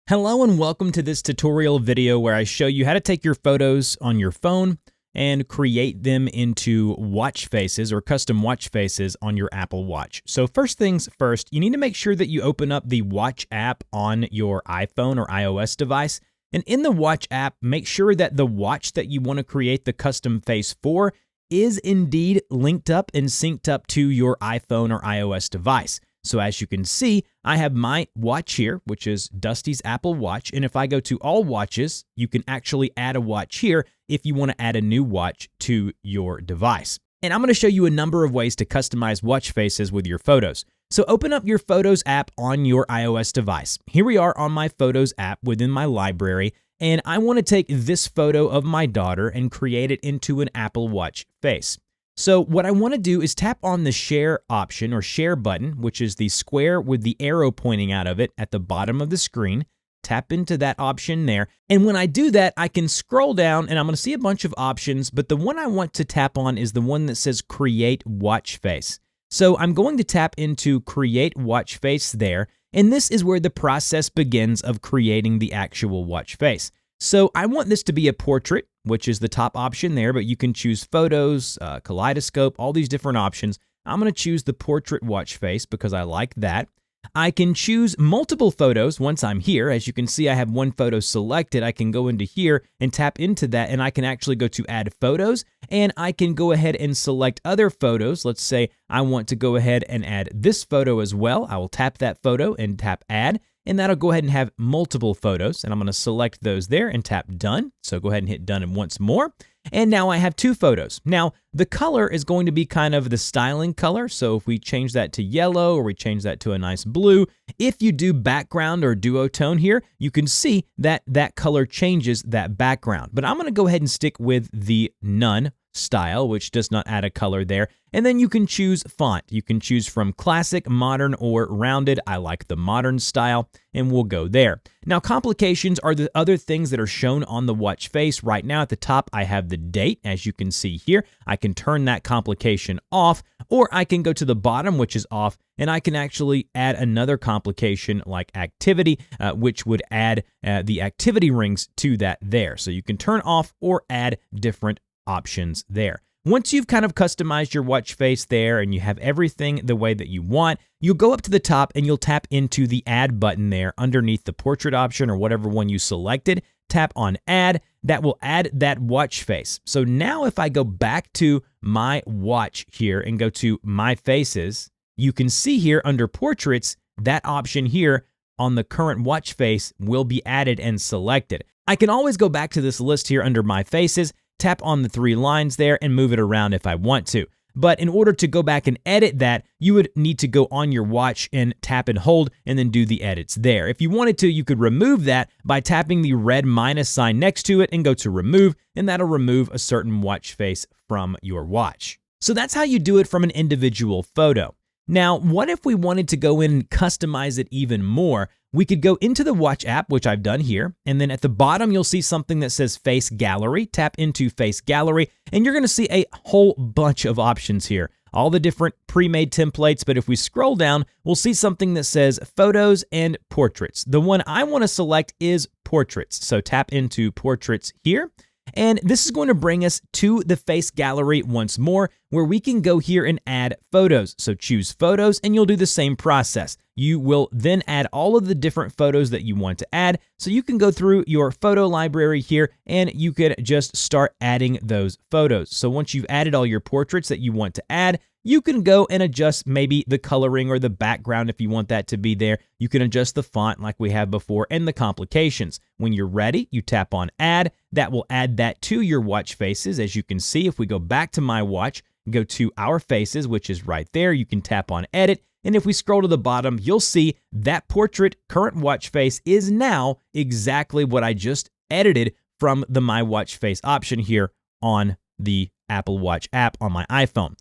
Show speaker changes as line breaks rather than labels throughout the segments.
Hello and welcome to this tutorial video where I show you how to take your photos on your phone and create them into watch faces or custom watch faces on your Apple Watch. So first things first, you need to make sure that you open up the Watch app on your iPhone or iOS device. And in the Watch app, make sure that the watch that you want to create the custom face for is indeed linked up and synced up to your iPhone or iOS device. So as you can see, I have my watch here, which is Dusty's Apple Watch. And if I go to all watches, you can actually add a watch here if you want to add a new watch to your device. And I'm going to show you a number of ways to customize watch faces with your photos. So open up your Photos app on your iOS device. Here we are on my Photos app within my library. And I want to take this photo of my daughter and create it into an Apple Watch face. So what I want to do is tap on the share option or share button, which is the square with the arrow pointing out of it at the bottom of the screen. Tap into that option there. And when I do that, I can scroll down and I'm going to see a bunch of options, but the one I want to tap on is the one that says Create Watch Face. So I'm going to tap into Create Watch Face there, and this is where the process begins of creating the actual watch face. So I want this to be a portrait, which is the top option there, but you can choose photos, kaleidoscope, all these different options. I'm going to choose the portrait watch face because I like that. I can choose multiple photos once I'm here. As you can see, I have one photo selected. I can go into here and tap into that, and I can actually go to add photos, and I can go ahead and select other photos. Let's say I want to go ahead and add this photo as well. I will tap that photo and tap add. And that'll go ahead and have multiple photos, and I'm going to select those there and tap done. So go ahead and hit done and once more. And now I have two photos. Now the color is going to be kind of the styling color. So if we change that to yellow or we change that to a nice blue, if you do background or duotone here, you can see that that color changes that background. But I'm going to go ahead and stick with the none style, which does not add a color there. And then you can choose font. You can choose from classic, modern, or rounded. I like the modern style, and we'll go there. Now, complications are the other things that are shown on the watch face. Right now at the top, I have the date, as you can see here. I can turn that complication off, or I can go to the bottom, which is off, and I can actually add another complication like activity, which would add the activity rings to that there. So you can turn off or add different options there. Once you've kind of customized your watch face there and you have everything the way that you want, you'll go up to the top and you'll tap into the add button there underneath the portrait option or whatever one you selected. Tap on add. That will add that watch face. So now if I go back to my watch here and go to my faces, you can see here under portraits, that option here on the current watch face will be added and selected. I can always go back to this list here under my faces, tap on the three lines there and move it around if I want to. But in order to go back and edit that, you would need to go on your watch and tap and hold and then do the edits there. If you wanted to, you could remove that by tapping the red minus sign next to it and go to remove, and that'll remove a certain watch face from your watch. So that's how you do it from an individual photo. Now, what if we wanted to go in and customize it even more? We could go into the Watch app, which I've done here, and then at the bottom, you'll see something that says Face Gallery. Tap into Face Gallery, and you're going to see a whole bunch of options here, all the different pre-made templates, but if we scroll down, we'll see something that says Photos and Portraits. The one I want to select is Portraits, so tap into Portraits here. And this is going to bring us to the Face Gallery once more, where we can go here and add photos. So choose photos and you'll do the same process. You will then add all of the different photos that you want to add. So you can go through your photo library here and you can just start adding those photos. So once you've added all your portraits that you want to add, you can go and adjust maybe the coloring or the background if you want that to be there. You can adjust the font like we have before and the complications. When you're ready, you tap on add. That will add that to your watch faces. As you can see, if we go back to my watch, go to our faces, which is right there, you can tap on edit. And if we scroll to the bottom, you'll see that portrait current watch face is now exactly what I just edited from the My Watch Face option here on the Apple Watch app on my iPhone.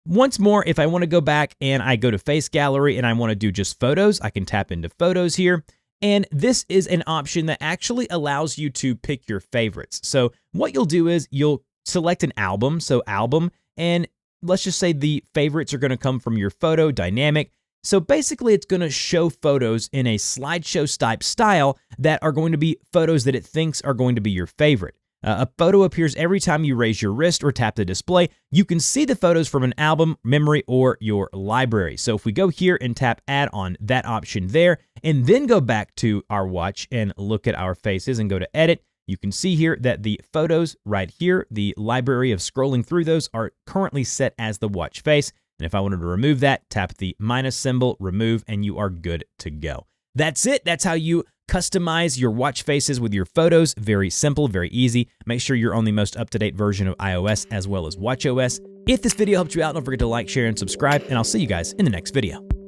Once more, if I want to go back and I go to Face Gallery and I want to do just photos, I can tap into photos here. And this is an option that actually allows you to pick your favorites. So what you'll do is you'll select an album, so album, and let's just say the favorites are going to come from your photo dynamic. So basically, it's going to show photos in a slideshow type style that are going to be photos that it thinks are going to be your favorite. A photo appears every time you raise your wrist or tap the display. You can see the photos from an album, memory, or your library. So if we go here and tap add on that option there, and then go back to our watch and look at our faces and go to edit, you can see here that the photos right here, the library of scrolling through those, are currently set as the watch face. And if I wanted to remove that, tap the minus symbol, remove, and you are good to go. That's it. That's how you customize your watch faces with your photos. Very simple, very easy. Make sure you're on the most up-to-date version of iOS as well as watchOS. If this video helped you out, don't forget to like, share, and subscribe, and I'll see you guys in the next video.